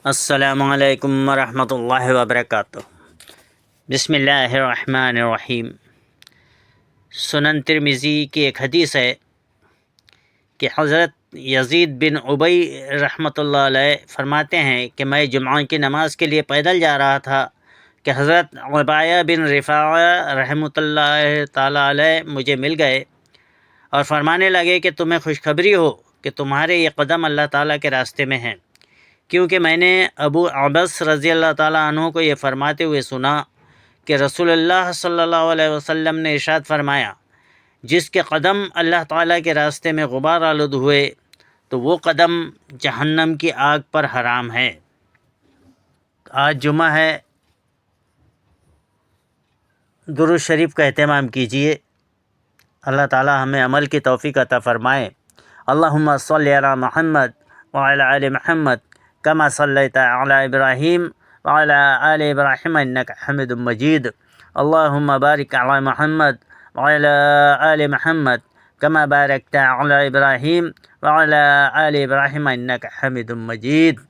السلام علیکم ورحمۃ اللہ وبرکاتہ۔ بسم اللہ الرحمن الرحیم۔ سنن ترمذی کی ایک حدیث ہے کہ حضرت یزید بن ابی رحمۃ اللہ علیہ فرماتے ہیں کہ میں جمعہ کی نماز کے لیے پیدل جا رہا تھا کہ حضرت عبایہ بن رفاعہ رحمۃ اللہ تعالیٰ علیہ مجھے مل گئے اور فرمانے لگے کہ تمہیں خوشخبری ہو کہ تمہارے یہ قدم اللہ تعالیٰ کے راستے میں ہیں، کیونکہ میں نے ابو عبس رضی اللہ تعالیٰ عنہ کو یہ فرماتے ہوئے سنا کہ رسول اللہ صلی اللہ علیہ وسلم نے ارشاد فرمایا، جس کے قدم اللہ تعالیٰ کے راستے میں غبار آلود ہوئے تو وہ قدم جہنم کی آگ پر حرام ہے۔ آج جمعہ ہے، درود شریف کا اہتمام کیجیے۔ اللہ تعالیٰ ہمیں عمل کی توفیق عطا فرمائے۔ اللہم صلی علی محمد وعلی آل محمد کما صلیت علی ابراہیم وعلی آل ابراہیم انک حمید مجید۔ اللہم بارک علی محمد وعلی آل محمد کما بارکت علی ابراہیم وعلی آل ابراہیم انک حمید مجید۔